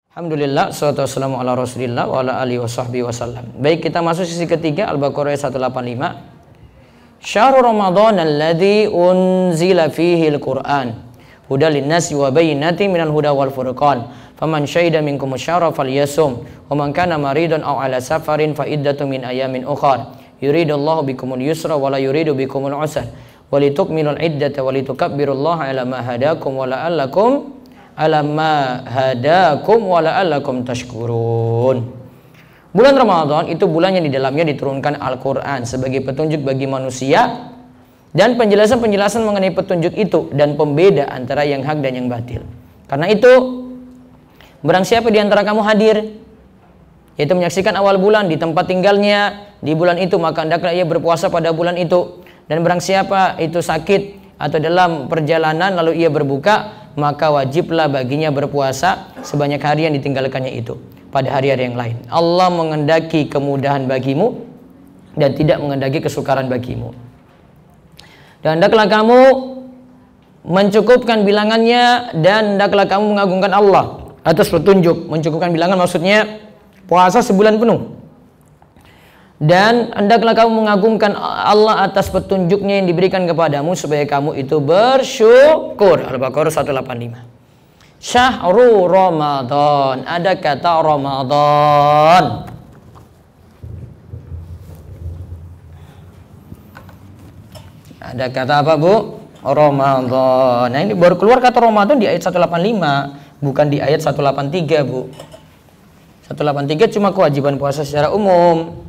Alhamdulillah, salatu wassalamu ala rasulillah wa ala alihi wa sahbihi wasallam. Baik, kita masuk sisi ketiga, Al-Baqarah 185. Syahrul Ramadan alladzi unzila fihi al-Qur'an hudal linnasi wa bayyinatin minal huda wal furqan. Faman syahida minkum asyara falyasum wa man kana maridan aw ala safarin fa iddatun min ayamin ukhra. Yuridullahu bikumul yusra wa la yuridu bikumul usra wa litukmilul iddata wa litukabbirullaha ala ma hadakum wa la'allakum alamma hadakum wa la'allakum tashkurun. Bulan Ramadan itu bulan yang di dalamnya diturunkan Al-Quran sebagai petunjuk bagi manusia dan penjelasan-penjelasan mengenai petunjuk itu dan pembeda antara yang hak dan yang batil. Karena itu, barang siapa di antara kamu hadir, yaitu menyaksikan awal bulan di tempat tinggalnya di bulan itu, maka hendaklah ia berpuasa pada bulan itu. Dan barang siapa itu sakit atau dalam perjalanan lalu ia berbuka, maka wajiblah baginya berpuasa sebanyak hari yang ditinggalkannya itu pada hari-hari yang lain. Allah mengendaki kemudahan bagimu dan tidak mengendaki kesukaran bagimu. Dan hendaklah kamu mencukupkan bilangannya dan hendaklah kamu mengagungkan Allah atas petunjuk. Mencukupkan bilangan maksudnya puasa sebulan penuh. Dan hendaklah kamu mengagungkan Allah atas petunjuknya yang diberikan kepadamu supaya kamu itu bersyukur. Al-Baqarah 185. Syahrul Ramadan, ada kata Ramadan. Ada kata apa, Bu? Ramadan. Nah, ini baru keluar kata Ramadan di ayat 185, bukan di ayat 183, Bu. 183 cuma kewajiban puasa secara umum.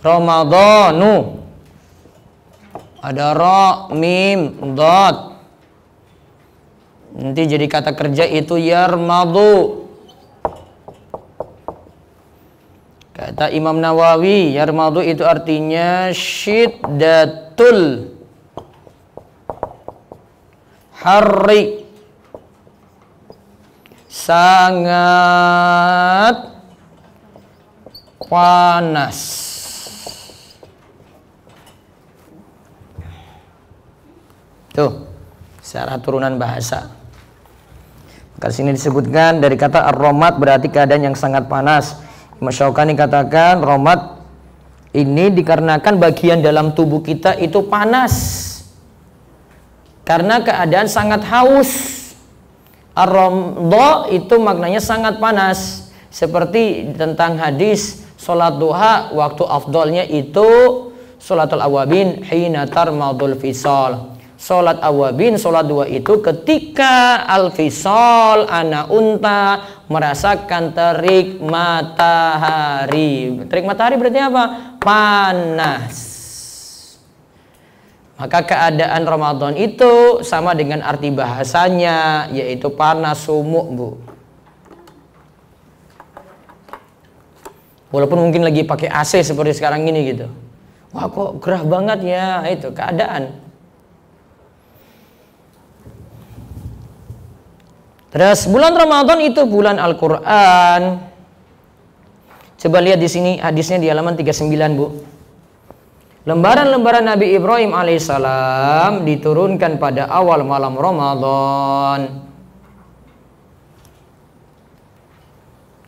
Ramadhanu, ada ra, mim, dad. Nanti jadi kata kerja itu yarmadu. Kata Imam Nawawi, yarmadu itu artinya syiddatul harri, sangat panas. Tuh, secara turunan bahasa. Maka sini disebutkan dari kata ar-ramad berarti keadaan yang sangat panas. Imam Syaukani katakan ramad ini dikarenakan bagian dalam tubuh kita itu panas karena keadaan sangat haus. Ar-ramda itu maknanya sangat panas, seperti tentang hadis sholat duha waktu afdolnya itu sholatul awabin hina tarmadul fisal. Sholat awabin, sholat duha itu ketika al-fisal, anak unta merasakan terik matahari. Terik matahari berarti apa? Panas. Maka keadaan Ramadan itu sama dengan arti bahasanya, yaitu panas sumuk, Bu. Walaupun mungkin lagi pakai AC seperti sekarang ini gitu. Wah, kok gerah banget ya, itu keadaan. Terus bulan Ramadan itu bulan Al-Qur'an. Coba lihat di sini hadisnya di halaman 39, Bu. Lembaran-lembaran Nabi Ibrahim alaihissalam diturunkan pada awal malam Ramadan.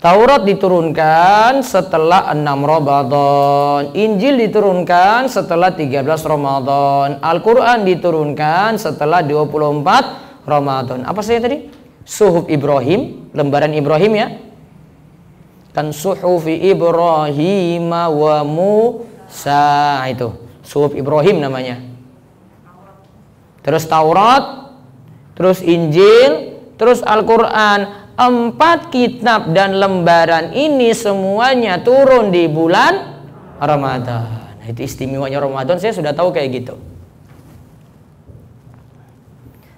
Taurat diturunkan setelah 6 Ramadan, Injil diturunkan setelah 13 Ramadan, Al-Quran diturunkan setelah 24 Ramadan. Apa saja tadi? Suhuf Ibrahim, lembaran Ibrahim ya. Kan suhufi Ibrahim wa Musa, itu suhuf Ibrahim namanya. Terus Taurat, terus Injil, terus Al-Quran. 4 kitab dan lembaran ini semuanya turun di bulan Ramadan. Nah, itu istimewanya Ramadan, saya sudah tahu kayak gitu.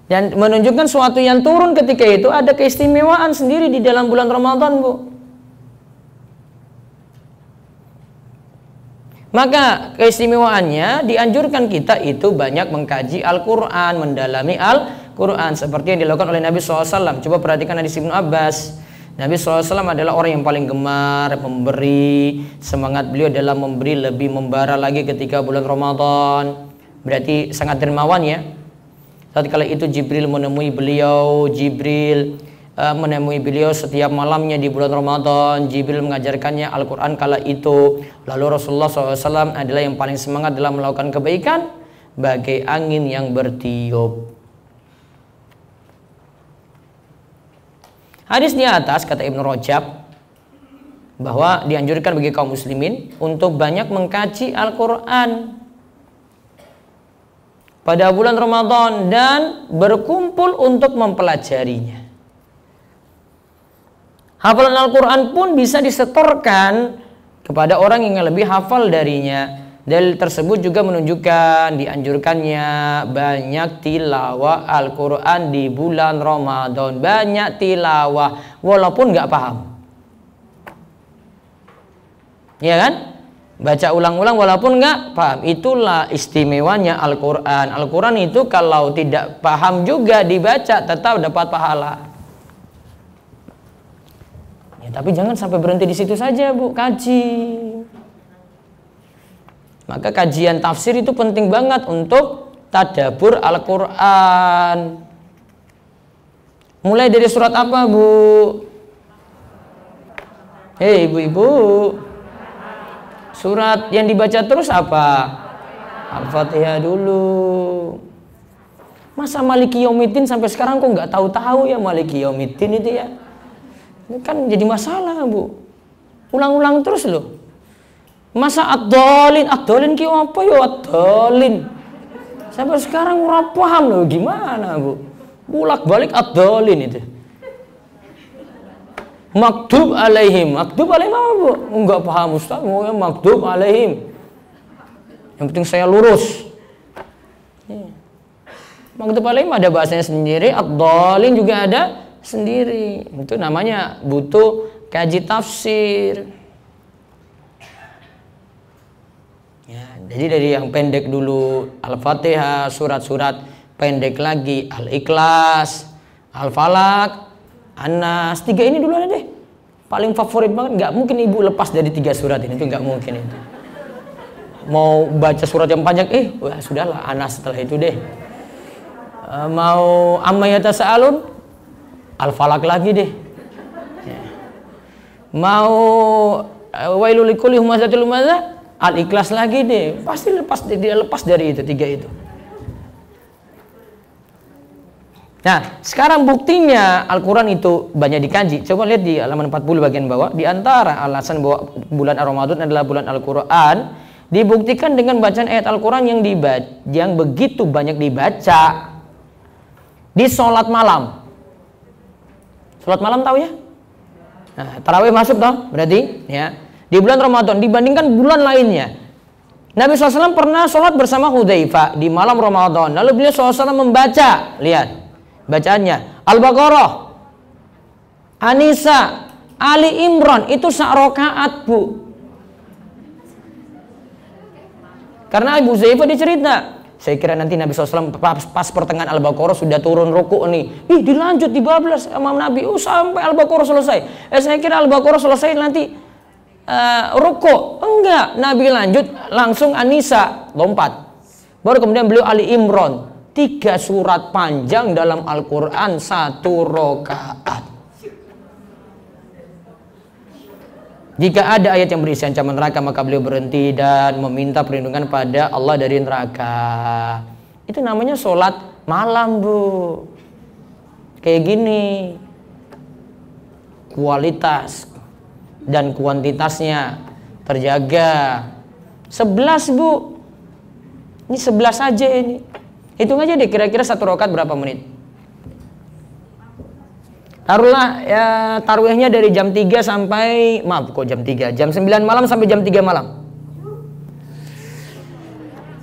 Dan menunjukkan suatu yang turun ketika itu ada keistimewaan sendiri di dalam bulan Ramadan, Bu. Maka keistimewaannya dianjurkan kita itu banyak mengkaji Al-Quran, mendalami Al-Quran seperti yang dilakukan oleh Nabi SAW. Coba perhatikan hadis Ibnu Abbas. Nabi SAW adalah orang yang paling gemar memberi. Semangat beliau dalam memberi lebih membara lagi ketika bulan Ramadan. berarti sangat dermawan ya. Tatkala itu Jibril menemui beliau, menemui beliau setiap malamnya di bulan Ramadan. Jibril mengajarkannya Al-Quran kala itu. Lalu Rasulullah SAW adalah yang paling semangat dalam melakukan kebaikan, bagai angin yang bertiup. Hadis di atas kata Ibnu Rajab bahwa dianjurkan bagi kaum muslimin untuk banyak mengkaji Al-Quran pada bulan Ramadan dan berkumpul untuk mempelajarinya. Hafalan Al-Quran pun bisa disetorkan kepada orang yang lebih hafal darinya. Dalil tersebut juga menunjukkan dianjurkannya banyak tilawah Al-Quran di bulan Ramadan. Banyak tilawah walaupun nggak paham. Ya kan? Baca ulang-ulang walaupun nggak paham. Itulah istimewanya Al-Quran. Al-Quran itu kalau tidak paham juga dibaca tetap dapat pahala. Ya, tapi jangan sampai berhenti di situ saja, Bu. Kaji. Maka kajian tafsir itu penting banget untuk tadabbur Al-Quran. Mulai dari surat apa, Bu? Hei ibu-ibu, surat yang dibaca terus apa? Al-Fatihah dulu. Masa Maliki Yaumiddin sampai sekarang kok nggak tahu-tahu ya Maliki Yaumiddin itu ya? Ini kan jadi masalah, Bu. Ulang-ulang terus loh. Masa ad-dhalin ki apa ya ad-dhalin? Sampai sekarang ora paham loh gimana, Bu. Bolak-balik ad-dhalin itu. Maktub alaihim apa, Bu? Enggak paham Ustaz, mau maktub alaihim. Yang penting saya lurus. Maktub alaihim ada bahasanya sendiri, ad-dhalin juga ada sendiri. Itu namanya butuh kaji tafsir. Ya, jadi dari yang pendek dulu Al-Fatihah, surat-surat pendek lagi Al-Ikhlas, Al-Falaq, An-Nas. 3 ini dulu ada deh. Paling favorit banget. Nggak mungkin ibu lepas dari 3 surat ini. Itu nggak mungkin itu. Mau baca surat yang panjang, wah sudahlah An-Nas setelah itu deh. Mau Amma Yatasa'alun, Al-Falaq lagi deh. Ya. Mau Wailul likulli humazatil lumazah, Al-Ikhlas lagi deh. Pasti dia lepas dari itu 3 itu. Nah, sekarang buktinya Al-Quran itu banyak dikaji. Coba lihat di halaman 40 bagian bawah. Di antara alasan bahwa bulan Ramadan adalah bulan Al-Quran, dibuktikan dengan bacaan ayat Al-Quran yang begitu banyak dibaca di sholat malam. Sholat malam tahu ya? Nah, tarawih masuk toh, berarti ya. Di bulan Ramadan dibandingkan bulan lainnya. Nabi SAW pernah sholat bersama Hudzaifah di malam Ramadan. Lalu beliau SAW membaca, lihat bacaannya, Al-Baqarah, An-Nisa, Ali Imran, itu sak rakaat, Bu. Karena Abu Hudzaifah dicerita, saya kira nanti Nabi SAW pas pertengahan Al-Baqarah sudah turun rukuk nih. Dilanjut dibablas sama Nabi, sampai Al-Baqarah selesai. Saya kira Al-Baqarah selesai nanti ruko. Enggak, Nabi lanjut langsung An-Nisa, lompat. Baru kemudian beliau Ali Imran. 3 surat panjang dalam Al-Quran 1 rakaat. Jika ada ayat yang berisi ancaman neraka, maka beliau berhenti dan meminta perlindungan pada Allah dari neraka. Itu namanya sholat malam, Bu. Kayak gini. Kualitas dan kuantitasnya terjaga. 11, Bu. Ini 11 aja ini. Hitung aja deh kira-kira 1 rakaat berapa menit. Taruhlah ya tarawihnya dari jam 3 sampai jam 3. Jam 9 malam sampai jam 3 malam.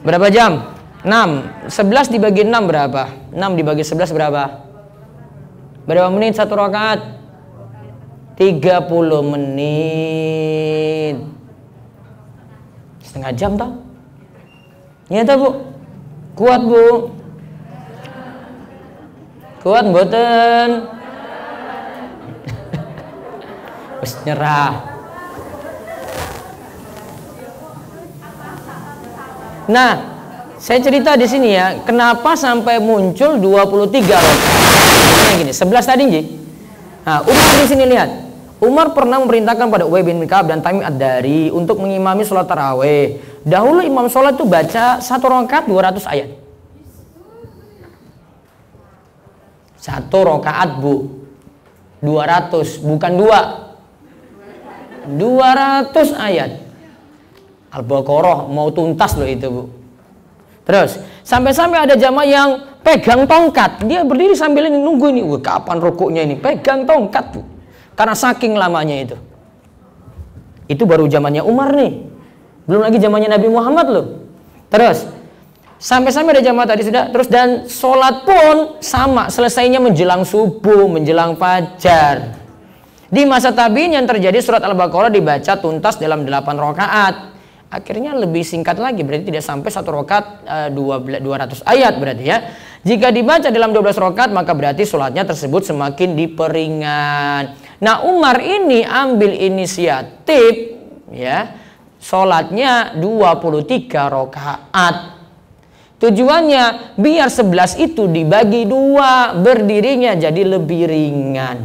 Berapa jam? 6. 11 dibagi 6 berapa? 6 dibagi 11 berapa? Berapa menit 1 rakaat? 30 menit. Setengah jam toh? Iya toh, Bu? Kuat, Bu? Kuat mboten? Wis nyerah. Nah, Saya cerita di sini ya, kenapa sampai muncul 23 rakaat. Gini, 11 tadi nggih. Nah, Umar di sini lihat. Umar pernah memerintahkan pada Ubay bin Ka'ab dan Tamim Ad-Dari untuk mengimami sholat tarawih. Dahulu imam sholat itu baca 1 rakaat 200 ayat. 1 rakaat, Bu. 200, bukan 2. 200 ayat. Al-Baqarah mau tuntas loh itu, Bu. Terus sampai-sampai ada jamaah yang pegang tongkat, dia berdiri sambil ini nunggu ini, wah, kapan rukuknya ini, pegang tongkat, Bu, karena saking lamanya itu. Itu baru zamannya Umar nih, belum lagi zamannya Nabi Muhammad loh. Terus sampai-sampai ada jamaah tadi sudah, terus dan sholat pun sama, selesainya menjelang subuh, menjelang fajar. Di masa tabi'in yang terjadi surat Al-Baqarah dibaca tuntas dalam 8 rakaat. Akhirnya lebih singkat lagi, berarti tidak sampai 1 rakaat 200 ayat berarti ya. Jika dibaca dalam 12 rakaat maka berarti sholatnya tersebut semakin diperingan. Nah, Umar ini ambil inisiatif ya, sholatnya 23 rakaat. Tujuannya biar 11 itu dibagi 2, berdirinya jadi lebih ringan.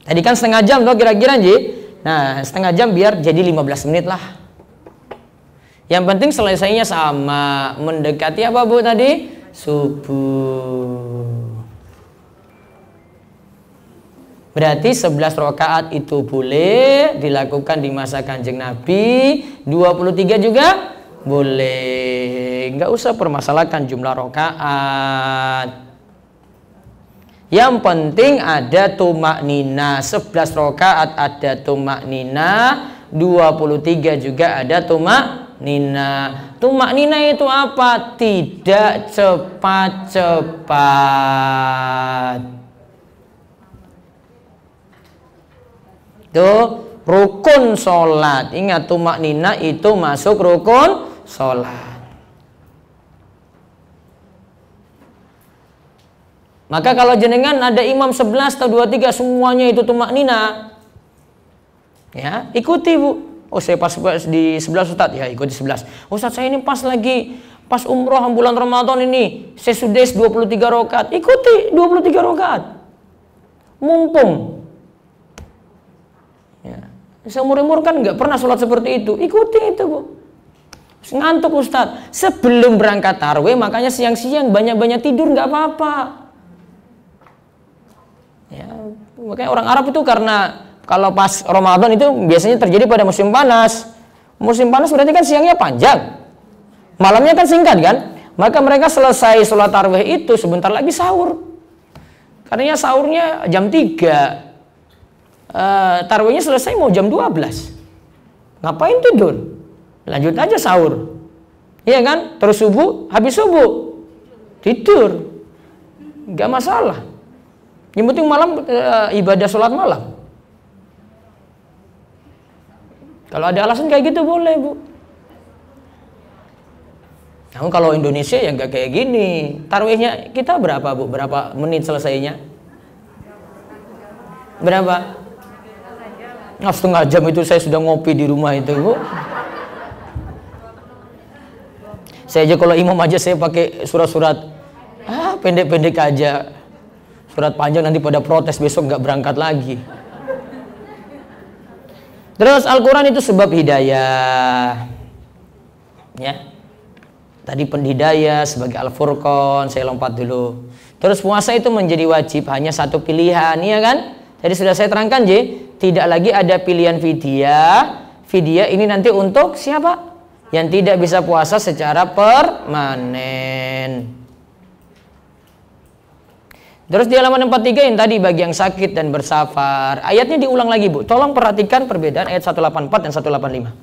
Tadi kan setengah jam loh kira-kira Ji. Nah, setengah jam biar jadi 15 menit lah. Yang penting selesainya sama, mendekati apa Bu tadi? Subuh. Berarti 11 rakaat itu boleh dilakukan di masa Kanjeng Nabi, 23 juga boleh. Nggak usah permasalahkan jumlah rakaat. Yang penting ada tumak nina. 11 rakaat ada tumak nina, 23 juga ada tumak nina. Tumak nina itu apa? Tidak cepat-cepat. Itu rukun sholat. Ingat, tumak nina itu masuk rukun sholat. Maka kalau jenengan ada imam 11 atau 23 semuanya itu tumak nina, ya ikuti Bu. Oh, saya pas di 11 Ustaz, ya ikuti 11. Ustaz, saya ini pas umroh bulan Ramadan ini, saya sudah 23 rakaat, ikuti 23 rakaat. Mumpung ya, seumur-umur kan nggak pernah sholat seperti itu, ikuti itu Bu. Ngantuk Ustaz, sebelum berangkat tarawih makanya siang-siang banyak-banyak tidur, nggak apa-apa. Ya, makanya orang Arab itu karena kalau pas Ramadan itu biasanya terjadi pada musim panas. Musim panas berarti kan siangnya panjang, malamnya kan singkat kan. Maka mereka selesai sholat tarawih itu sebentar lagi sahur. Karena sahurnya jam 3, tarawihnya selesai mau jam 12. Ngapain tidur? Lanjut aja sahur. Iya kan? Terus subuh, habis subuh tidur, nggak masalah. Yang penting malam ibadah sholat malam. Kalau ada alasan kayak gitu boleh Bu. Namun kalau Indonesia ya nggak kayak gini. Tarawihnya kita berapa Bu? Berapa menit selesainya? Berapa? Nah, setengah jam itu saya sudah ngopi di rumah itu Bu. Saya aja kalau imam aja saya pakai surat-surat pendek-pendek aja. Surat panjang nanti pada protes besok nggak berangkat lagi. Terus Al-Quran itu sebab hidayah. Ya. Tadi pendhidayah sebagai Al-Furqan, saya lompat dulu. Terus puasa itu menjadi wajib, hanya satu pilihan, ya kan? Jadi sudah saya terangkan, tidak lagi ada pilihan fidyah. Fidyah ini nanti untuk siapa? Yang tidak bisa puasa secara permanen. Terus di halaman 43 yang tadi bagi yang sakit dan bersafar. Ayatnya diulang lagi Bu. Tolong perhatikan perbedaan ayat 184 dan 185.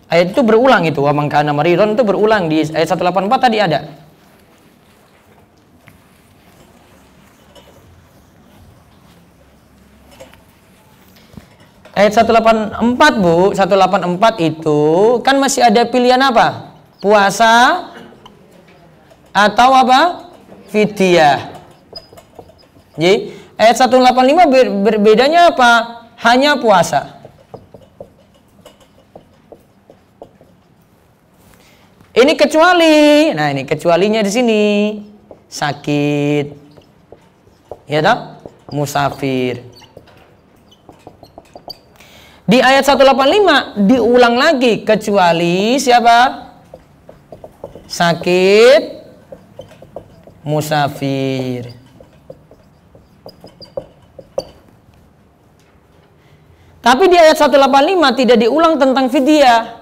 Ayat itu berulang itu. Wa man kana maridon itu berulang di ayat 184 tadi ada. Ayat 184 Bu, 184 itu kan masih ada pilihan apa? Puasa atau apa? Fidyah. Jadi ayat 185 berbedanya apa? Hanya puasa. Ini kecuali, nah ini kecualinya di sini sakit, ya toh, musafir. Di ayat 185 diulang lagi, kecuali siapa? Sakit, musafir. Tapi di ayat 185 tidak diulang tentang fidyah.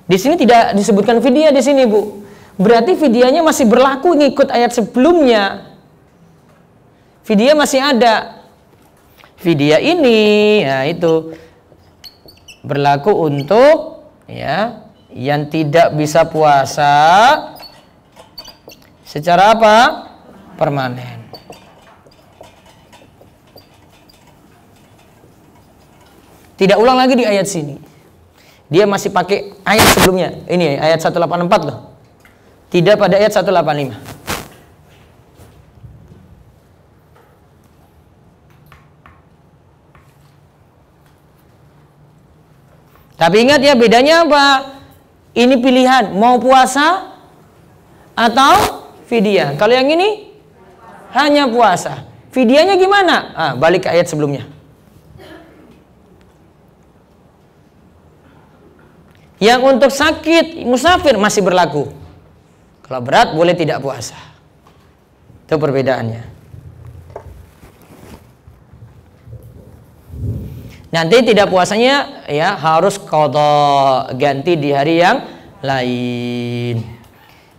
Di sini tidak disebutkan fidyah di sini, Bu. Berarti fidyahnya masih berlaku ngikut ayat sebelumnya. Fidyah masih ada. Fidyah ini, ya itu berlaku untuk ya yang tidak bisa puasa secara apa? Permanen. Tidak ulang lagi di ayat sini. Dia masih pakai ayat sebelumnya. Ini ayat 184 loh. Tidak pada ayat 185. Tapi ingat ya, bedanya apa? Ini pilihan, mau puasa atau fidyah. Kalau yang ini hanya puasa. Fidyahnya gimana? Balik ke ayat sebelumnya. Yang untuk sakit, musafir masih berlaku. Kalau berat boleh tidak puasa. Itu perbedaannya. Nanti tidak puasanya ya harus qadha, ganti di hari yang lain.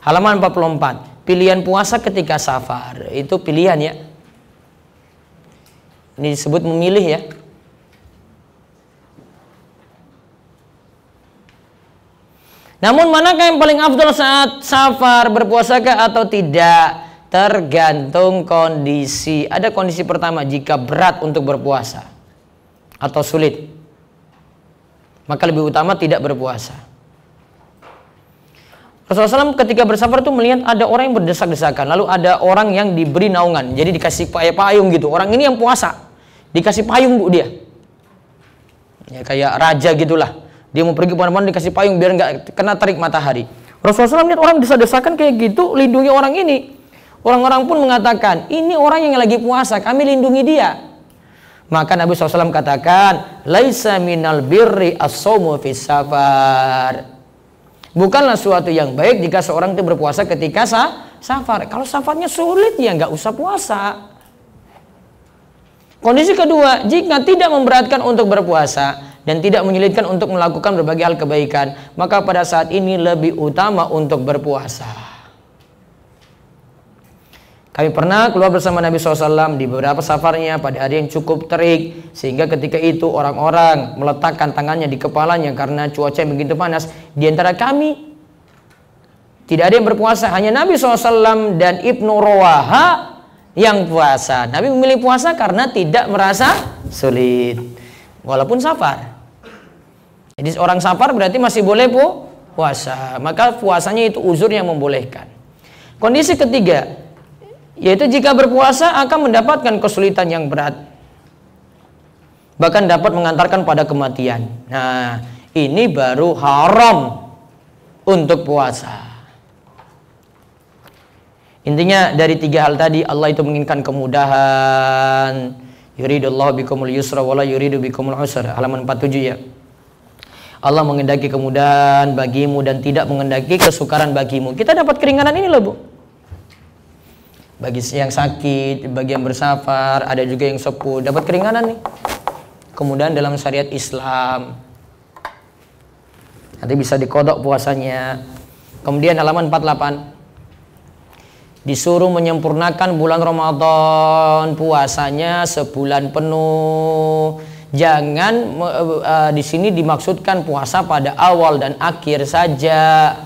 Halaman 44. Pilihan puasa ketika safar. Itu pilihan ya. Ini disebut memilih ya. Namun manakah yang paling afdal saat safar, berpuasakah atau tidak? Tergantung kondisi. Ada kondisi pertama, jika berat untuk berpuasa atau sulit, maka lebih utama tidak berpuasa. Rasulullah SAW ketika bersafar itu melihat ada orang yang berdesak-desakan, lalu ada orang yang diberi naungan, jadi dikasih payung gitu. Orang ini yang puasa, dikasih payung Bu dia, ya kayak raja gitulah. Dia mau pergi kemana-mana dikasih payung biar nggak kena terik matahari. Rasulullah SAW melihat orang desak-desakan kayak gitu, lindungi orang ini. Orang-orang pun mengatakan, ini orang yang lagi puasa, kami lindungi dia. Maka Nabi SAW katakan, laisa minal birri as-shaumu fis safar. Bukanlah suatu yang baik jika seorang itu berpuasa ketika safar. Kalau safarnya sulit ya nggak usah puasa. Kondisi kedua, jika tidak memberatkan untuk berpuasa dan tidak menyulitkan untuk melakukan berbagai hal kebaikan, maka pada saat ini lebih utama untuk berpuasa. Kami pernah keluar bersama Nabi SAW di beberapa safarnya pada hari yang cukup terik, sehingga ketika itu orang-orang meletakkan tangannya di kepalanya karena cuaca yang begitu panas. Di antara kami tidak ada yang berpuasa, hanya Nabi SAW dan Ibnu Rawaha yang puasa. Nabi memilih puasa karena tidak merasa sulit walaupun safar. Jadi orang safar berarti masih boleh puasa, maka puasanya itu uzur yang membolehkan. Kondisi ketiga, yaitu jika berpuasa akan mendapatkan kesulitan yang berat, bahkan dapat mengantarkan pada kematian. Nah, ini baru haram untuk puasa. Intinya dari tiga hal tadi, Allah itu menginginkan kemudahan. Yuridullahu bikumul yusra wala yuridu bikumul usra. Halaman 47 ya. Allah mengendaki kemudahan bagimu dan tidak mengendaki kesukaran bagimu. Kita dapat keringanan ini loh Bu. Bagi yang sakit, bagi yang bersafar, ada juga yang sepuh, dapat keringanan nih. Kemudian dalam syariat Islam, nanti bisa dikodok puasanya. Kemudian halaman 48, disuruh menyempurnakan bulan Ramadan, puasanya sebulan penuh. Jangan di sini dimaksudkan puasa pada awal dan akhir saja,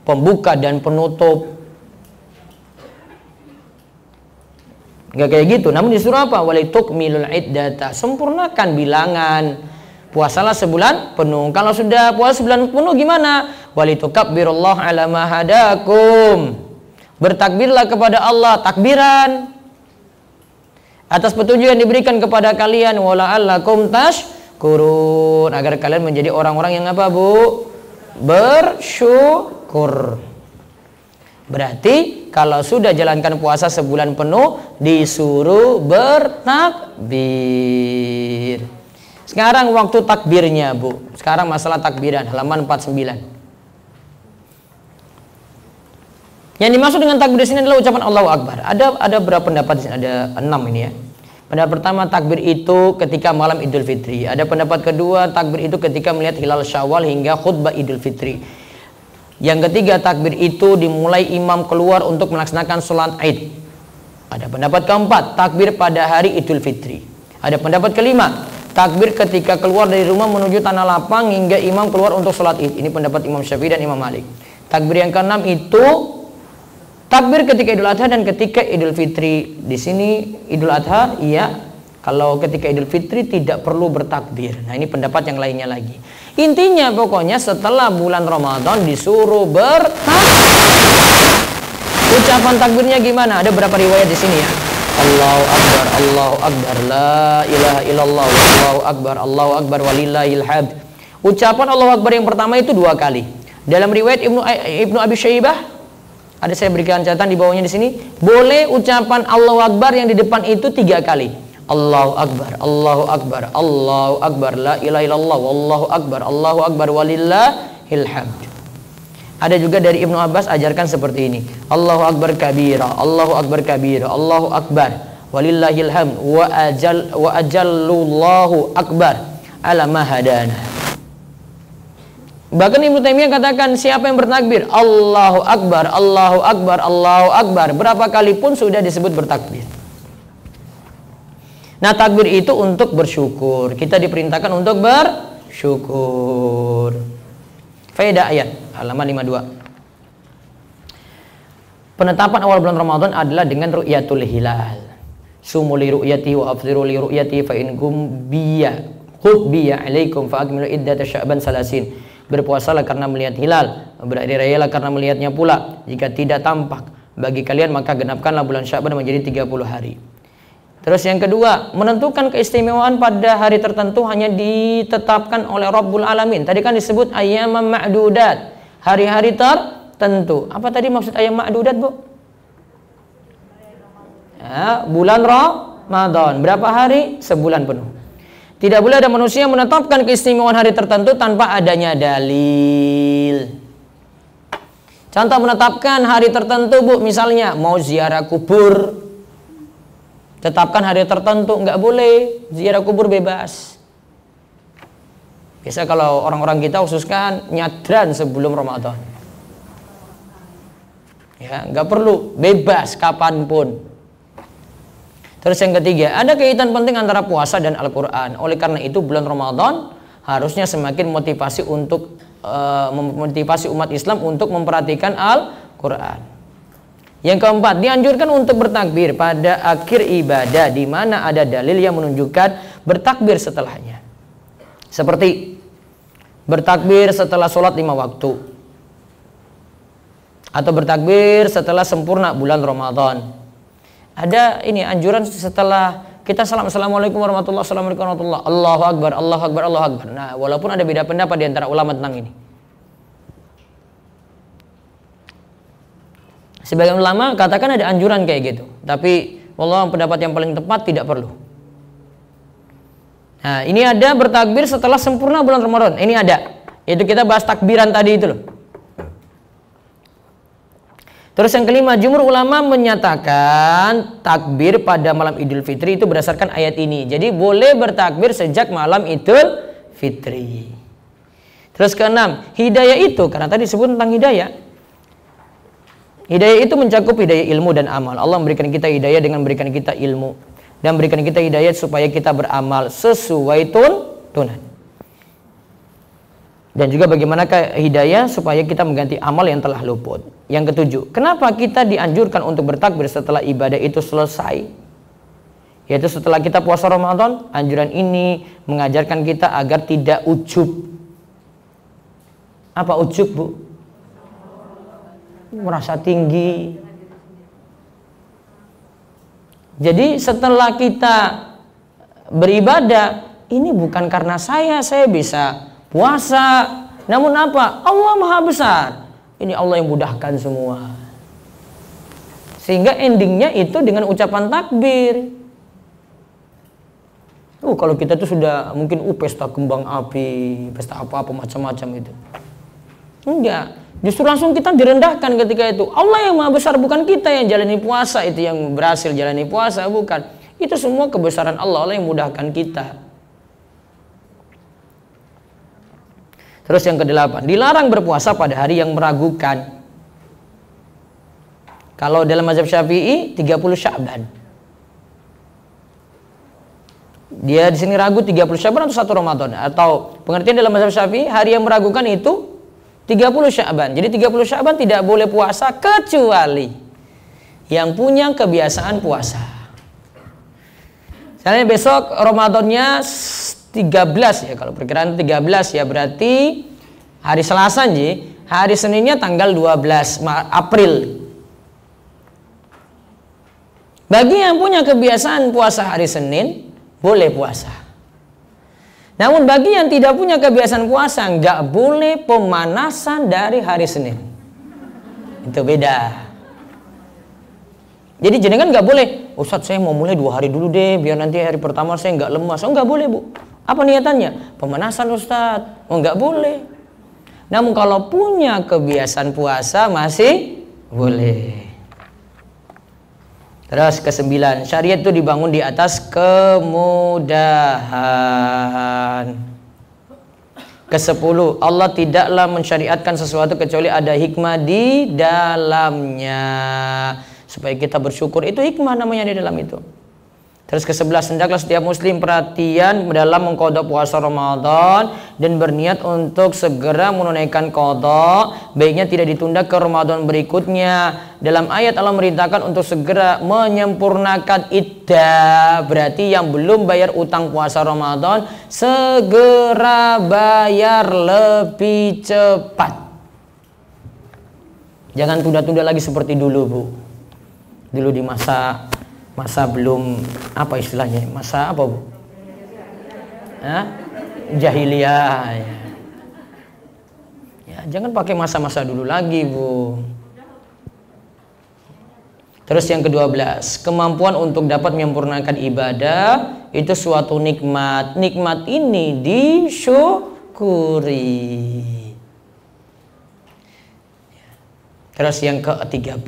pembuka dan penutup. Enggak kayak gitu, namun disuruh apa? Walitukmilul iddata, sempurnakan bilangan. Puasalah sebulan penuh. Kalau sudah puasa sebulan penuh gimana? Walitukabbirullaha ala ma hadakum. Bertakbirlah kepada Allah, takbiran atas petunjuk yang diberikan kepada kalian, wala'allakum tashkurun, agar kalian menjadi orang-orang yang apa Bu? bersyukur. Berarti kalau sudah jalankan puasa sebulan penuh disuruh bertakbir. Sekarang waktu takbirnya, Bu. Sekarang masalah takbiran, halaman 49. Yang dimaksud dengan takbir di sini adalah ucapan Allahu Akbar. Ada berapa pendapat di sini? Ada 6 ini ya. Pendapat pertama, takbir itu ketika malam Idul Fitri. Ada pendapat kedua, takbir itu ketika melihat hilal Syawal hingga khutbah Idul Fitri. Yang ketiga, takbir itu dimulai imam keluar untuk melaksanakan sholat Id. Ada pendapat keempat, takbir pada hari Idul Fitri. Ada pendapat kelima, takbir ketika keluar dari rumah menuju tanah lapang hingga imam keluar untuk sholat Id. Ini pendapat Imam Syafi'i dan Imam Malik. Takbir yang keenam itu takbir ketika Idul Adha dan ketika Idul Fitri. Di sini Idul Adha, iya. Kalau ketika Idul Fitri tidak perlu bertakbir. Nah, ini pendapat yang lainnya lagi. Intinya pokoknya setelah bulan Ramadan disuruh bertakbir. Ucapan takbirnya gimana? Ada berapa riwayat di sini ya? Allahu Akbar, Allahu Akbar, la ilaha illallah, Allahu Akbar, walillahil hamd. Ucapan Allahu Akbar yang pertama itu 2 kali. Dalam riwayat Ibnu Abi Syaibah, ada saya berikan catatan di bawahnya di sini, boleh ucapan Allahu Akbar yang di depan itu 3 kali. Allahu Akbar, Allahu Akbar, Allahu Akbar, la ilaha illallah, Allahu Akbar, walillahil hamd. Ada juga dari Ibnu Abbas ajarkan seperti ini. Allahu Akbar kabira, Allahu Akbar kabira, Allahu Akbar, walillahil hamd, wa ajallullahu akbar ala ma hadana. Bahkan Ibnu Taimiyah katakan siapa yang bertakbir Allahu Akbar, Allahu Akbar, Allahu Akbar, berapa kali pun sudah disebut bertakbir. Nah, takbir itu untuk bersyukur. Kita diperintahkan untuk bersyukur. Faedah ayat halaman 52. Penetapan awal bulan Ramadan adalah dengan ru'yatul hilal. Sumu li ru'yati wa afziru li ru'yati fa in gumbiya khubbiya alaikum fa akmilu iddata sya'ban salasin. Berpuasalah karena melihat hilal, berhari rayalah karena melihatnya pula. Jika tidak tampak bagi kalian maka genapkanlah bulan Sya'ban menjadi 30 hari. Terus yang kedua, menentukan keistimewaan pada hari tertentu hanya ditetapkan oleh Rabbul Alamin. Tadi kan disebut ayyamam ma'dudat, hari-hari tertentu. Apa tadi maksud ayyam ma'dudat, Bu? Ya, bulan Ramadan. Berapa hari? Sebulan penuh. Tidak boleh ada manusia menetapkan keistimewaan hari tertentu tanpa adanya dalil. Contoh menetapkan hari tertentu, Bu, misalnya mau ziarah kubur, tetapkan hari tertentu, nggak boleh. Ziarah kubur bebas. Biasa kalau orang-orang kita khususkan nyadran sebelum Ramadan. Ya, nggak perlu, bebas kapanpun. Terus yang ketiga, ada kaitan penting antara puasa dan Al-Quran. Oleh karena itu bulan Ramadan harusnya semakin motivasi untuk memotivasi umat Islam untuk memperhatikan Al-Quran. Yang keempat, dianjurkan untuk bertakbir pada akhir ibadah di mana ada dalil yang menunjukkan bertakbir setelahnya. Seperti bertakbir setelah sholat 5 waktu, atau bertakbir setelah sempurna bulan Ramadan. Ada ini anjuran setelah kita salam, assalamualaikum warahmatullahi wabarakatuh, Allahu Akbar, Allahu Akbar, Allahu Akbar. Nah, walaupun ada beda pendapat di antara ulama tentang ini. Sebagian ulama katakan ada anjuran kayak gitu, tapi wallah pendapat yang paling tepat tidak perlu. Nah, ini ada bertakbir setelah sempurna bulan Ramadan. Ini ada. Itu kita bahas takbiran tadi itu loh. Terus yang kelima, jumhur ulama menyatakan takbir pada malam Idul Fitri itu berdasarkan ayat ini. Jadi boleh bertakbir sejak malam Idul Fitri. Terus keenam, hidayah itu karena tadi disebut tentang hidayah. Hidayah itu mencakup hidayah ilmu dan amal. Allah memberikan kita hidayah dengan memberikan kita ilmu dan memberikan kita hidayah supaya kita beramal sesuai tuntunan. Dan juga bagaimanakah hidayah supaya kita mengganti amal yang telah luput. Yang ketujuh, kenapa kita dianjurkan untuk bertakbir setelah ibadah itu selesai? Yaitu setelah kita puasa Ramadan, anjuran ini mengajarkan kita agar tidak ujub. Apa ujub, Bu? Merasa tinggi. Jadi setelah kita beribadah, ini bukan karena saya bisa puasa, Namun apa? Allah Maha Besar. Ini Allah yang mudahkan semua. Sehingga endingnya itu dengan ucapan takbir. Kalau kita tuh sudah mungkin pesta kembang api, pesta apa-apa macam-macam itu. Enggak. Justru langsung kita direndahkan ketika itu. Allah yang Maha Besar, bukan kita yang jalani puasa itu yang berhasil jalani puasa, bukan. Itu semua kebesaran Allah, Allah yang mudahkan kita. Terus yang ke-8, dilarang berpuasa pada hari yang meragukan. Kalau dalam mazhab Syafi'i 30 Sya'ban. Dia di sini ragu 30 Sya'ban atau 1 Ramadan, atau pengertian dalam mazhab Syafi'i hari yang meragukan itu 30 Sya'ban. Jadi 30 Sya'ban tidak boleh puasa kecuali yang punya kebiasaan puasa. Misalnya besok Ramadannya 13 ya, kalau perkiraan 13 ya, berarti hari Selasa nih, hari Seninnya tanggal 12 April. Bagi yang punya kebiasaan puasa hari Senin, boleh puasa. Namun bagi yang tidak punya kebiasaan puasa, nggak boleh pemanasan dari hari Senin. Itu beda. Jadi jenengan nggak boleh, Ustadz saya mau mulai 2 hari dulu deh, biar nanti hari pertama saya nggak lemas. Oh nggak boleh bu. Apa niatannya? Pemanasan Ustadz. Oh nggak boleh. Namun kalau punya kebiasaan puasa masih boleh. Terus ke-9, syariat itu dibangun di atas kemudahan. Ke-10, Allah tidaklah mensyariatkan sesuatu kecuali ada hikmah di dalamnya. Supaya kita bersyukur, itu hikmah namanya di dalam itu. Terus ke-11, hendaklah setiap muslim perhatian dalam mengqadha puasa Ramadan dan berniat untuk segera menunaikan qadha, baiknya tidak ditunda ke Ramadan berikutnya. Dalam ayat Allah merintahkan untuk segera menyempurnakan iddah, berarti yang belum bayar utang puasa Ramadan segera bayar lebih cepat. Jangan tunda-tunda lagi seperti dulu, Bu. Dulu di masa belum apa istilahnya, masa apa bu? Jahiliyah ya. Ya, jangan pakai masa-masa dulu lagi bu. Terus yang ke-12, kemampuan untuk dapat menyempurnakan ibadah itu suatu nikmat. Nikmat ini disyukuri. Terus yang ke-13,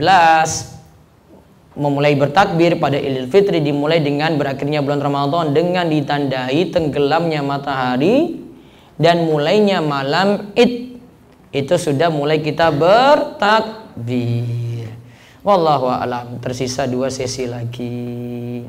memulai bertakbir pada Idul Fitri dimulai dengan berakhirnya bulan Ramadan dengan ditandai tenggelamnya matahari dan mulainya malam Id. Itu sudah mulai kita bertakbir. Wallahu a'lam. Tersisa 2 sesi lagi.